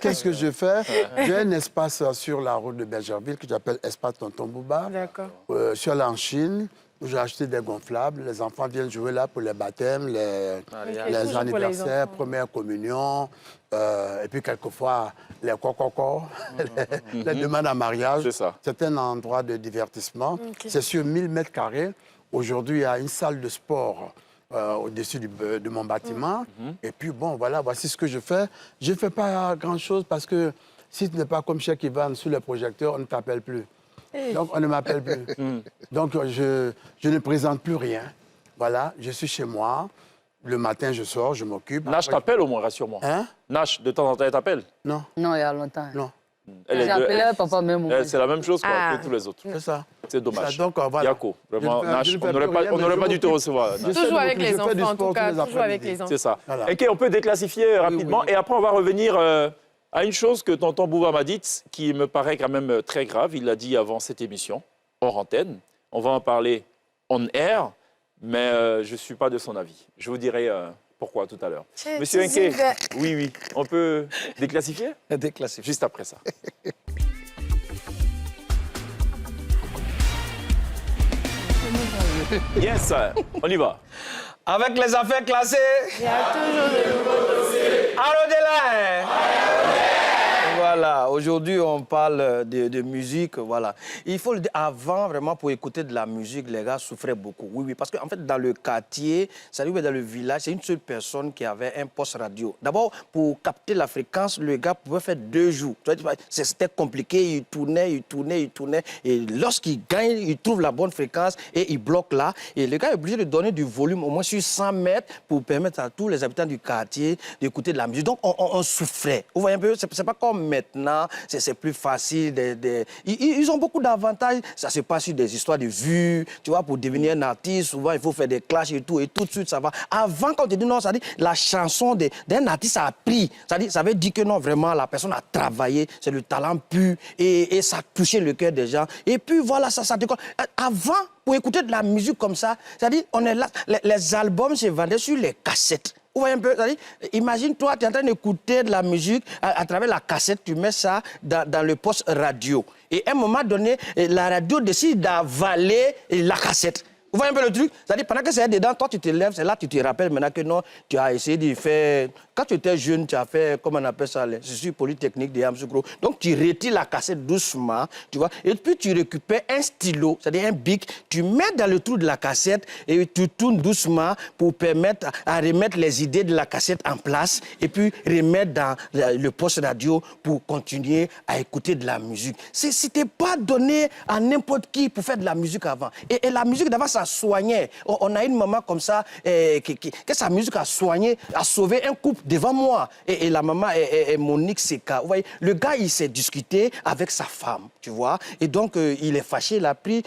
Qu'est-ce que je fais? J'ai un espace sur la route de Bergerville que j'appelle Espace Tonton Bouba. D'accord. Je suis allé en Chine, où j'ai acheté des gonflables. Les enfants viennent jouer là pour les baptêmes, les Toujours pour les anniversaires, enfants. première communion, et puis quelquefois les cococos, les demandes en mariage. C'est ça. C'est un endroit de divertissement. Ok. C'est sur 1000 mètres carrés. Aujourd'hui, il y a une salle de sport au-dessus de mon bâtiment. Et puis, bon, voilà, voici ce que je fais. Je ne fais pas grand-chose parce que si tu n'es pas comme Cheikh Ivan sous les projecteurs, on ne t'appelle plus. Donc, on ne m'appelle plus. Donc, je ne présente plus rien. Voilà, je suis chez moi. Le matin, je sors, je m'occupe. Nash Après- t'appelle au moins, rassure-moi. Hein? Nash, de temps en temps, elle t'appelle. Non, Non, il y a longtemps. non, J'ai appelé papa même. C'est la même chose quoi, Ah. que tous les autres. c'est ça. C'est dommage. Ça, donc, voilà. Yako, vraiment, Je ne fais- Nash, je ne fais on n'aurait plus pas, rien, on mais n'aurait je pas dû te m'occupe. recevoir. Nash. Toujours avec les Je fais du enfants, en sport tout cas. tous les Toujours avec après-midi. les enfants. C'est ça. Voilà. OK, on peut déclassifier rapidement. oui. Et après, on va revenir à une chose que tonton Bouba m'a dite, qui me paraît quand même très grave. Il l'a dit avant cette émission, hors antenne. On va en parler on air, mais je ne suis pas de son avis. Je vous dirai pourquoi tout à l'heure. Monsieur Henke, oui, on peut déclassifier? Déclassifié. Juste après ça. Yes, on y va. Avec les affaires classées. Il y a toujours des nouveaux dossiers. Arodela. Voilà, aujourd'hui on parle de musique, voilà. Il faut le dire, avant, vraiment, pour écouter de la musique, les gars souffraient beaucoup. Oui, parce qu'en fait, dans le quartier, c'est-à-dire dans le village, c'est une seule personne qui avait un poste radio. D'abord, pour capter la fréquence, le gars pouvait faire 2 jours. C'était compliqué, il tournait. Et lorsqu'il gagne, il trouve la bonne fréquence et il bloque là. Et le gars est obligé de donner du volume au moins sur 100 mètres pour permettre à tous les habitants du quartier d'écouter de la musique. Donc, on souffrait. Vous voyez un peu, c'est pas comme maintenant, c'est plus facile. Ils ont beaucoup d'avantages. Ça se passe sur des histoires de vues. Tu vois, pour devenir un artiste, souvent, il faut faire des clashs et tout de suite, ça va. Avant, quand on te dit non, ça dit la chanson d'un artiste a pris. Ça veut dire que non, vraiment, la personne a travaillé, c'est le talent pur et ça a touché le cœur des gens. Et puis, voilà, ça décolle. Avant, pour écouter de la musique comme ça, c'est-à-dire, on est là, les albums se vendaient sur les cassettes. Vous voyez un peu, imagine-toi, tu es en train d'écouter de la musique à travers la cassette, tu mets ça dans le poste radio. Et à un moment donné, la radio décide d'avaler la cassette. Vous voyez un peu le truc? C'est-à-dire, pendant que c'est dedans, toi, tu te lèves, c'est là que tu te rappelles maintenant que non, tu as essayé de faire... Quand tu étais jeune, tu as fait, comment on appelle ça, je suis polytechnique de Yamoussoukro. Donc, tu retires la cassette doucement, tu vois, et puis tu récupères un stylo, c'est-à-dire un bic, tu mets dans le trou de la cassette et tu tournes doucement pour permettre à remettre les idées de la cassette en place et puis remettre dans le poste radio pour continuer à écouter de la musique. C'était pas donné à n'importe qui pour faire de la musique avant. Et la musique d'avant, ça soignait. On a une maman comme ça, que sa musique a soigné, a sauvé un couple devant moi. Et la maman est Monique Seka. Vous voyez, le gars, il s'est discuté avec sa femme, tu vois. Et donc, il est fâché, il a pris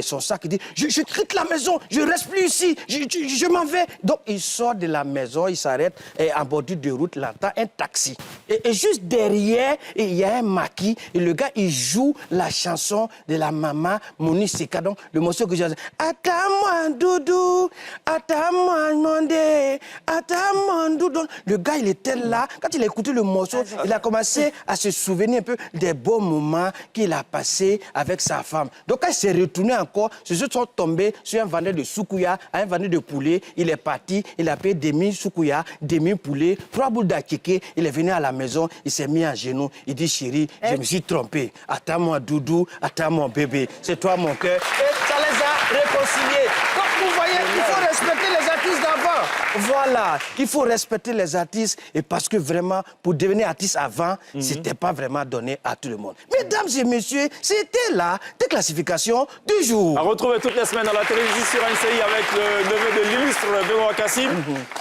son sac, il dit, je quitte la maison, je ne reste plus ici, je m'en vais. Donc, il sort de la maison, il s'arrête en bordure de route, il entend un taxi. Et juste derrière, il y a un maquis. Et le gars, il joue la chanson de la maman Monique Seka. Donc, le morceau que j'ai dit, attends-moi, doudou, attends-moi, mandé, attends-moi, doudou. Le gars, il était là. Quand il a écouté le morceau, il a commencé à se souvenir un peu des beaux moments qu'il a passés avec sa femme. Donc, quand il s'est retourné encore, ceux sont tombés sur un vendeur de soukouya, un vendeur de poulet. Il est parti, il a payé demi soukouya, demi poulet, 3 boules d'akeke. Il est venu à la maison, il s'est mis à genoux. Il dit, chérie, je me suis trompé. Attends-moi, doudou, attends-moi, bébé. C'est toi, mon cœur. Et ça les a réconciliés. Donc, vous voyez, il faut respecter les artistes d'avant. Voilà, il faut respecter les artistes. Et parce que vraiment, pour devenir artiste avant, c'était pas vraiment donné à tout le monde. Mesdames et messieurs, c'était là des classifications du jour. À retrouver toutes les semaines dans la télévision sur NCI avec le neveu de l'illustre Benoît Kassim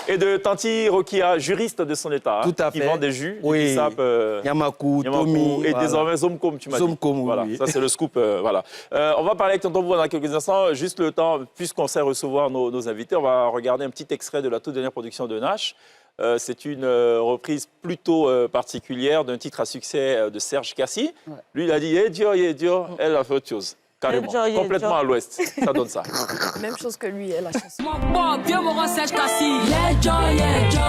et de Tanti Rokia, juriste de son état, Tout à qui fait. vend des jus, Oui. du bissap, Yamakou, Tomi. et voilà. désormais Zomcom, tu m'as dit. Zomcom, oui, Voilà, oui. ça c'est le scoop. Voilà. On va parler avec tonton Bouba dans quelques instants. juste le temps, puisqu'on sait recevoir nos invités, on va regarder un petit extrait de la toute dernière production de Nash. C'est une reprise plutôt particulière d'un titre à succès de Serge Cassi. Ouais. Lui, il a dit « Hey Dio », elle a fait autre chose. Carrément, complètement à l'ouest. Ça donne ça. Même chose que lui, elle, la chanson. Bon, vieux Moran Serge Cassi. Yeah, Joe, yeah, Joe.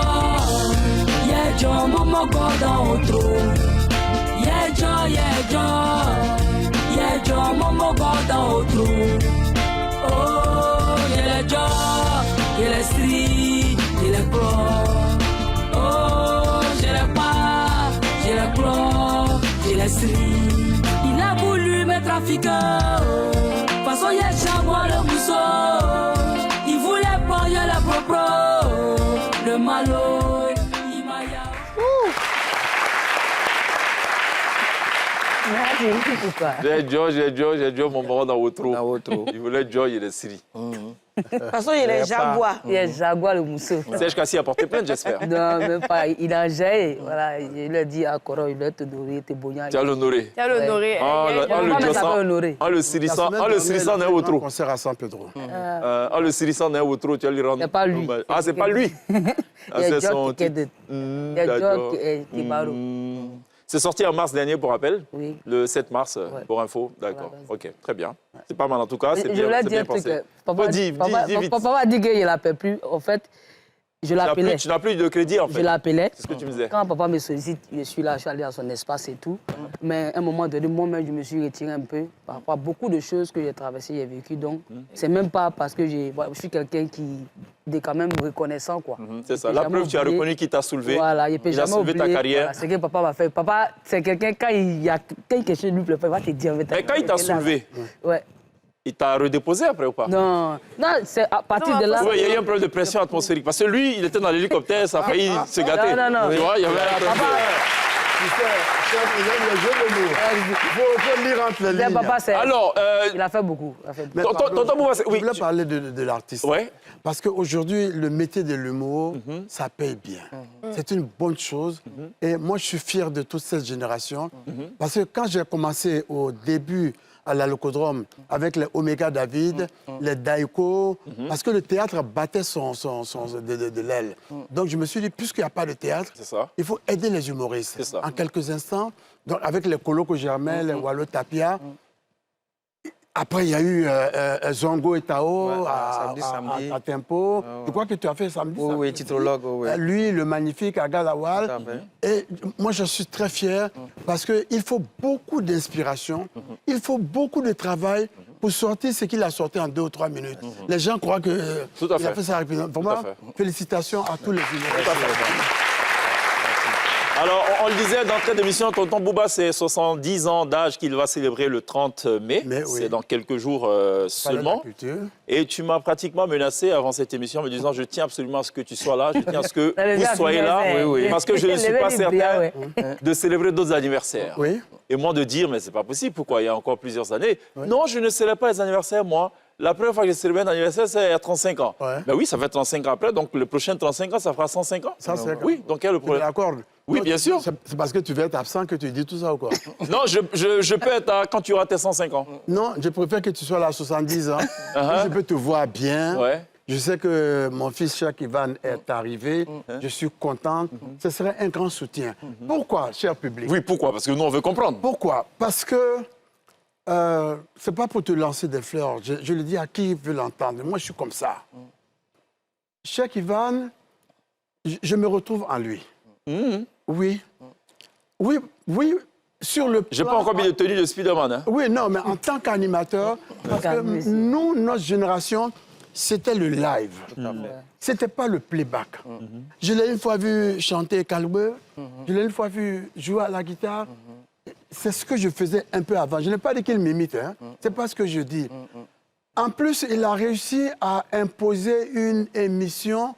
Yeah, Joe, maman, dans outro. Yeah, Joe, yeah, Joe. Yeah, Joe, maman, dans outro. Oh, yeah, Joe. Yeah, les street, yeah, les pro. Oh, j'ai les pas, j'ai les pro, j'ai les street. Il a voulu me trafiquer. De toute façon, il y a Chabois le mousseau. Il voulait pas, il y a la propre. Le malo, il m'a J'ai Joe, mon Moran dans outro. Il voulait Joe, il est Siri. De toute façon, il est Jaguar. Il est Jaguar le mousseau. Serge Cassi a porté plainte, j'espère. Non, même pas. Il a géré. Voilà, il lui a dit à Coro, il doit te donner, te bogna. Tu as l'honoré. Tu as l'honoré. En le Sirissant n'est outro. Concert à San Pedro. En le Sirissant n'est outro, tu vas lui rendre. C'est pas lui. Ah, c'est pas lui. C'est son titre. Il y a Joe qui parle. C'est sorti en mars dernier, pour rappel. Oui. Le 7 mars, pour info. D'accord. OK, très bien. C'est pas mal en tout cas. C'est bien, je voulais dire que papa m'a dit qu'il l'appelle plus. En fait, je l'appelais. Tu n'as plus de crédit, en fait. Je l'appelais. C'est ce que tu me disais. Quand papa me sollicite, je suis là, je suis allé à son espace et tout. Mais à un moment donné, moi-même, je me suis retiré un peu par rapport à beaucoup de choses que j'ai traversées, j'ai vécues. Donc, c'est même pas parce que je suis quelqu'un qui est quand même reconnaissant, quoi. C'est ça. La preuve, tu as reconnu qu'il t'a soulevé. Voilà, il a soulevé ta carrière. Voilà, c'est ce que papa m'a fait. Papa, c'est quelqu'un, quand il y a quelque chose lui plaît pas, il va te dire. Mais quand il t'a soulevé, ouais. Il t'a redéposé après ou pas? Non, c'est à partir de là. Oui, il y a eu un problème de pression atmosphérique. Parce que lui, il était dans l'hélicoptère, ça a failli se gâter. Non. Tu vois, il y avait un problème. Il faut lire entre les lignes. Papa, alors, il a fait beaucoup. Tonton Bouba, je voulais parler de l'artiste. Ouais. Parce qu'aujourd'hui, le métier de l'humour, ça paye bien. C'est une bonne chose. Et moi, je suis fier de toute cette génération. Parce que quand j'ai commencé au début à la Locodrome avec les Omega David, les Daiko, parce que le théâtre battait de l'aile. Donc je me suis dit, puisqu'il n'y a pas de théâtre, il faut aider les humoristes. En quelques instants, donc, avec les Coloco Germain, les Wallo Tapia. Après, il y a eu Zongo et Tao à Tempo. Je crois que tu as fait samedi. Oui, titrologue. Oui. Lui, le magnifique, à Galawal. Et moi, je suis très fier parce qu'il faut beaucoup d'inspiration, il faut beaucoup de travail pour sortir ce qu'il a sorti en 2 ou 3 minutes. Les gens croient qu'il a fait ça rapidement. Vraiment, félicitations à tous les humoristes. Alors, on le disait d'entrée d'émission, tonton Bouba, c'est 70 ans d'âge qu'il va célébrer le 30 mai. C'est dans quelques jours seulement. Et tu m'as pratiquement menacé avant cette émission, me disant, je tiens absolument à ce que tu sois là, je tiens à ce que vous soyez là, parce que je ne suis pas certain de célébrer d'autres anniversaires. Et moi de dire, mais c'est pas possible, pourquoi? Il y a encore plusieurs années. Non, je ne célèbre pas les anniversaires, moi. La première fois que j'ai célébré un anniversaire, c'est à 35 ans. Ben oui, ça fait 35 ans après, donc le prochain 35 ans, ça fera 105 ans. 105 ans. Oui, donc quel est le problème? D'accord. Oui, bien sûr. C'est parce que tu veux être absent que tu dis tout ça ou quoi? Non, je peux être là quand tu auras tes 105 ans. Non, je préfère que tu sois là à 70 ans. Je peux te voir bien. Je sais que mon fils Cheikh Ivan est arrivé. Je suis contente. Ce serait un grand soutien. Pourquoi, cher public? Oui, pourquoi? Parce que nous, on veut comprendre. Pourquoi? Parce que c'est pas pour te lancer des fleurs. Je le dis à qui veut l'entendre. Moi, je suis comme ça. Cheikh Ivan, je me retrouve en lui. Oui. Sur le plan... J'ai pas encore mis de tenue de Spider-Man. Hein? Oui, non, mais en tant qu'animateur, parce que nous, notre génération, c'était le live. C'était pas le playback. Je l'ai une fois vu chanter Calbeur. Je l'ai une fois vu jouer à la guitare. C'est ce que je faisais un peu avant. Je n'ai pas dit qu'il m'imite, hein. C'est pas ce que je dis. En plus, il a réussi à imposer une émission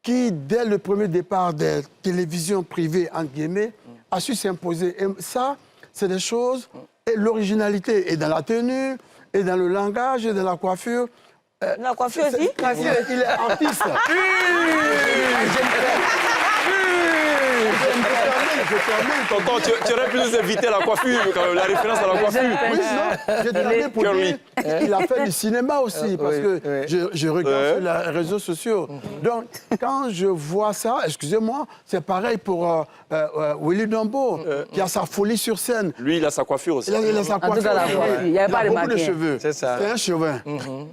qui, dès le premier départ des télévisions privées, entre guillemets, a su s'imposer. Et ça, c'est des choses... Et l'originalité est dans la tenue, et dans le langage, et dans la coiffure. La coiffure aussi? Il est artiste. je termine. Tonton, tu aurais pu nous inviter à la coiffure, quand même, la référence à la coiffure. Oui, non, j'ai terminé pour dire qu'il a fait du cinéma aussi, parce que je regarde sur les réseaux sociaux. Donc, quand je vois ça, excusez-moi, c'est pareil pour Willy Dombo, qui a sa folie sur scène. Lui, il a sa coiffure aussi. Il a sa coiffure. En tout cas, la coiffure, il n'y avait pas de beaucoup de maquillage. cheveux. C'est ça. C'est un cheveu.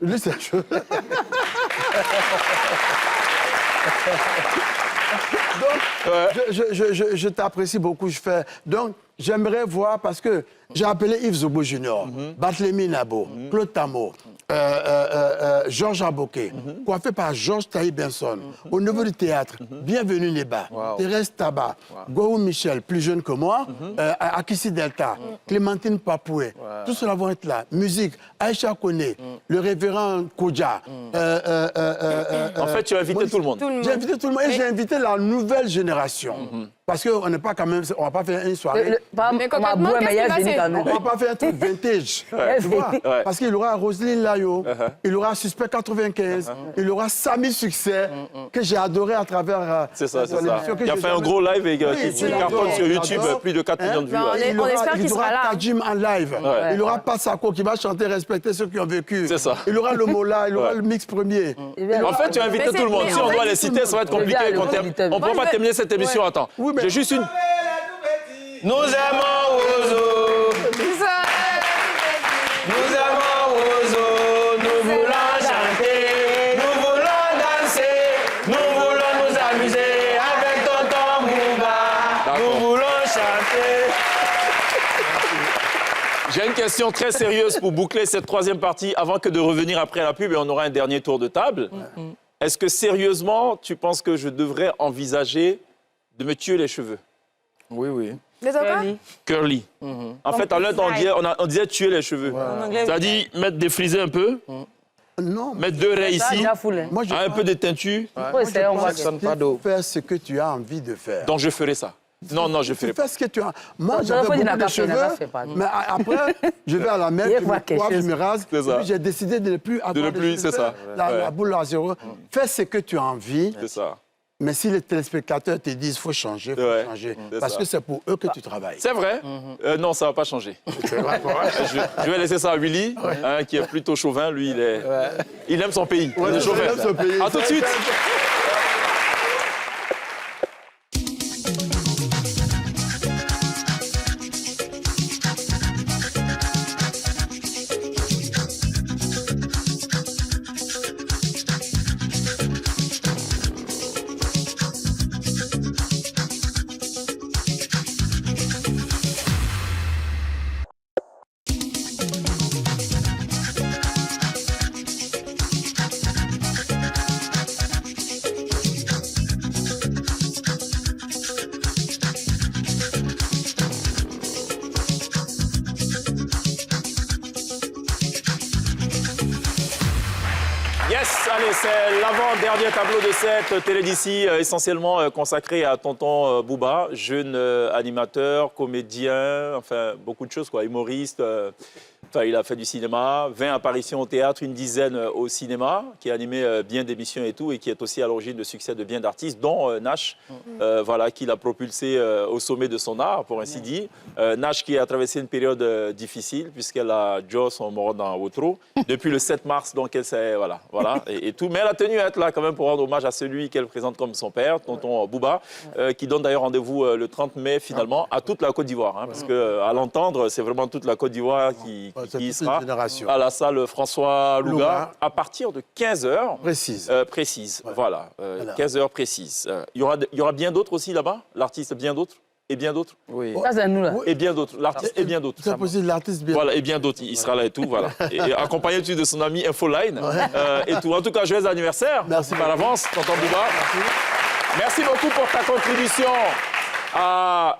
Lui, c'est un cheveu. Donc, je t'apprécie beaucoup. Donc, j'aimerais voir, parce que j'ai appelé Yves Zobo Junior, Barthélemy Nabo, Claude Tamo, Georges Aboké, coiffé par Georges Taï Benson. Au niveau du théâtre, Bienvenue Neba, Thérèse Tabat, Gohou Michel, plus jeune que moi, Akissi Delta, Clémentine Papoué. Tous cela vont être là. Musique, Aïcha Kone, le révérend Kodja. En fait, tu as invité tout le monde. J'ai invité tout le monde et j'ai invité la nouvelle génération. Parce qu'on n'est pas quand même, on va pas faire une soirée. Mais concrètement, qu'est-ce qui va se- On va pas faire un truc vintage. Tu vois? Parce qu'il y aura Roselyne Layo, il y aura Suspect 95, il y aura Samy Succès, que j'ai adoré à travers C'est ça, c'est son ça. émission que Il a j'ai fait un jamais- gros live et Oui, qui je l'adore, cartonne sur je YouTube, l'adore. plus de 4 millions de vues. Ben, ouais. on espère qu'il sera là. Il y aura Tajim en live. Il y aura Pasako qui va chanter Respecter ceux qui ont vécu. C'est ça. Il y aura le Mola, il y aura le mix premier. En fait, tu as invité Mais tout le monde. mais Si en on fait, doit les citer, ça va être compliqué. Viens, On ne Moi, pourra je pas veux- terminer cette émission. Attends, Oui, mais- j'ai juste une... Nous aimons Ozo. Nous aimons Ozo. Nous voulons chanter. Nous voulons danser. Nous voulons nous amuser avec tonton Bouba. Nous voulons chanter. J'ai une question très sérieuse pour boucler cette troisième partie. Avant que de revenir après la pub, et on aura un dernier tour de table. Est-ce que sérieusement, tu penses que je devrais envisager de me tuer les cheveux? Oui, oui. Les enfants? Curly. En fait, en l'autre, on disait tuer les cheveux. En anglais, C'est-à-dire mettre défriser un peu, Non, mettre deux raies Ça, ici, déjà full, hein. moi je un peu de teinture. Oui, c'est on va pense qu'il faut faire ce que tu as envie de faire. Donc je ferai ça. Non, non, je Tu ferai pas. fais ce que tu as. Moi, Non, j'avais faut beaucoup dire de la cheveux, café, fait pas. mais après, je vais à la mer, Il je faut me quelque coiffe, je chose. me rase. C'est ça. Et puis j'ai décidé de ne plus avoir ne plus, c'est cheveux. ça. La boule à zéro. Fais ce que tu as envie. C'est ça. Mais si les téléspectateurs te disent faut changer, Ouais, faut changer. c'est Parce ça. que c'est pour eux que tu travailles. C'est vrai? Non, ça ne va pas changer. Je vais laisser ça à Willy, qui est plutôt chauvin. Lui, il aime son pays. il est chauvin. il aime son pays. À tout de suite. Yes, allez, c'est l'avant-dernier tableau de cette télé d'ici, essentiellement consacré à tonton Bouba, jeune animateur, comédien, enfin beaucoup de choses, quoi, humoriste. Il a fait du cinéma, 20 apparitions au théâtre, une dizaine au cinéma, qui a animé bien d'émissions et tout, et qui est aussi à l'origine de succès de bien d'artistes, dont Nash, voilà, qui l'a propulsé au sommet de son art, pour ainsi dire. Nash qui a traversé une période difficile, puisqu'elle a Joe, son mort dans Outro, depuis le 7 mars, donc elle s'est, voilà, et tout. Mais elle a tenu à être là quand même pour rendre hommage à celui qu'elle présente comme son père, tonton Bouba, qui donne d'ailleurs rendez-vous le 30 mai, finalement, à toute la Côte d'Ivoire, parce qu'à l'entendre, c'est vraiment toute la Côte d'Ivoire qui sera à la salle François Louga à partir de 15h. Précise. Voilà, 15h précise. Il y aura bien d'autres aussi là-bas, l'artiste bien d'autres et bien d'autres. Oui. Ça, c'est nous, là. Et bien d'autres, l'artiste et bien d'autres. C'est possible, l'artiste bien. Voilà, et bien d'autres, il sera là et tout, voilà. Et accompagné de son ami Infoline et tout. En tout cas, joyeux anniversaire. Merci par avance, tonton Bouba. Merci beaucoup pour ta contribution à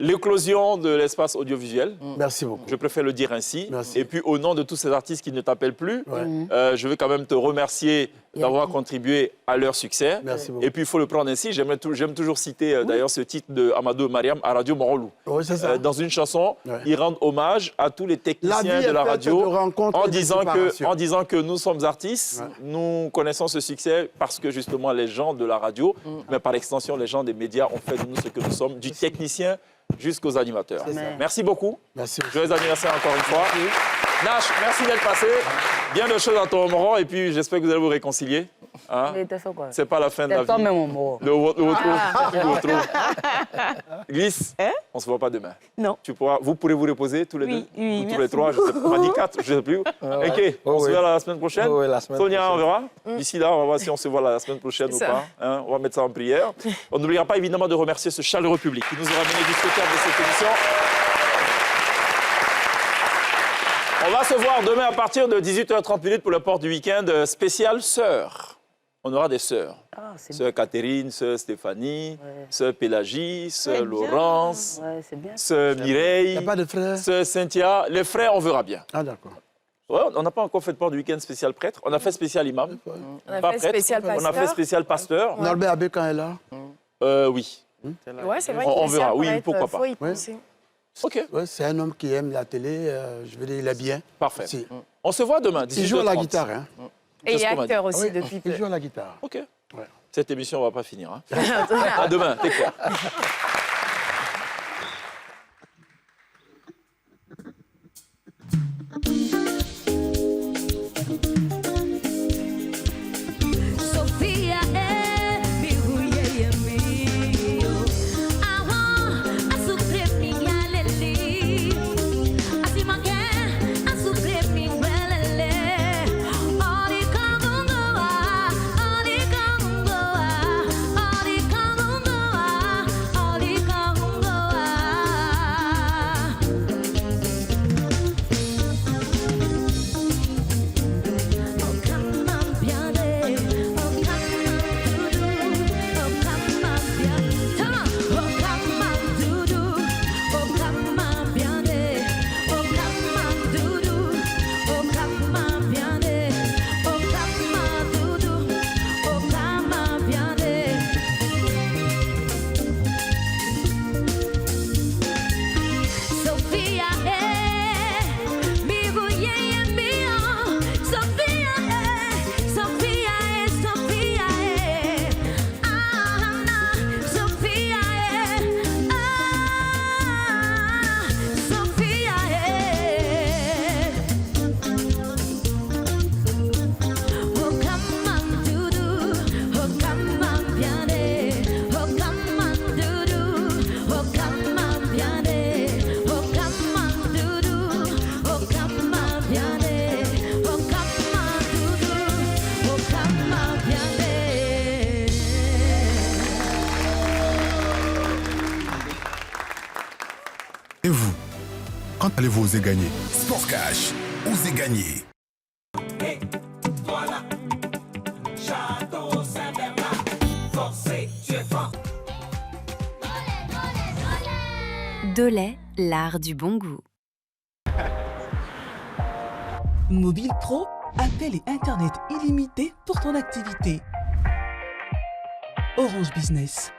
l'éclosion de l'espace audiovisuel. Merci beaucoup. Je préfère le dire ainsi. Merci. Et puis, au nom de tous ces artistes qui ne t'appellent plus, je veux quand même te remercier d'avoir contribué à leur succès. Merci beaucoup. Et puis, il faut le prendre ainsi. J'aime toujours citer d'ailleurs ce titre de Amadou Mariam à Radio Morolou. Oui, c'est ça. Dans une chanson, il rend hommage à tous les techniciens vie de la est faite radio de rencontres et de séparations. en disant que nous sommes artistes, nous connaissons ce succès parce que justement les gens de la radio, mais par extension les gens des médias ont fait de nous ce que nous sommes, du technicien jusqu'aux animateurs. Merci beaucoup. Merci. Joyeux anniversaire encore une fois. Nash, merci d'être passé. Bien de choses à ton moment et puis j'espère que vous allez vous réconcilier. Hein? C'est pas la fin de la vie. C'est toi même mon mot. Le retrouve. Glisse, on se voit pas demain. Non. Vous pourrez vous reposer tous les deux Oui, ou tous les trois, je sais pas. On m'a dit 4, je ne sais plus. Ok, on se voit la semaine prochaine. Oui, la semaine Sonia, on prochaine. verra. D'ici là, on va voir si on se voit la semaine prochaine ou pas. Hein, on va mettre ça en prière. On n'oubliera pas évidemment de remercier ce chaleureux public qui nous aura mené jusqu'au terme de cette émission. On va se voir demain à partir de 18h30 pour le port du week-end spécial sœurs. On aura des sœurs. Sœur Catherine, sœur Stéphanie, sœur Pélagie, sœur Laurence, sœur Mireille. Il n'y a pas de frères? Sœur Cynthia. Les frères, on verra bien. Ah, d'accord. Ouais, on n'a pas encore fait de port du week-end spécial prêtre. On a fait spécial imam. On a fait spécial pasteur. On a fait spécial pasteur. Norbert Abbé, quand elle est là? Oui. Ouais, c'est vrai. On verra, oui, pourquoi pas. Faut y penser. OK. Ouais, c'est un homme qui aime la télé. Je veux dire, il est bien. Parfait. Si. On se voit demain, 18h30. Il joue à la guitare, hein? Et il est acteur aussi depuis peu. Il joue à la guitare. OK. Ouais. Cette émission ne va pas finir. Hein. À demain, take care. Sofia bihuye mio awa asukre mingalele asimake asukre mingalele ori kanungoa ori kanungoa ori kanungoa ori kanungoa Sofia, bigo ye mio. Sofia, Sofia, Sofia, Sofia, Sofia, oh come on, Dudu, oh come on, Biane, oh come on, Dudu, oh come on, Biane, oh come on, Dudu, oh come on, Biane, oh come on, Dudu, oh come on, Biane. Et vous, quand allez-vous oser gagner? Sport Cash, osez gagner. Dolay, l'art du bon goût. Mobile Pro, appel et Internet illimité pour ton activité. Orange Business.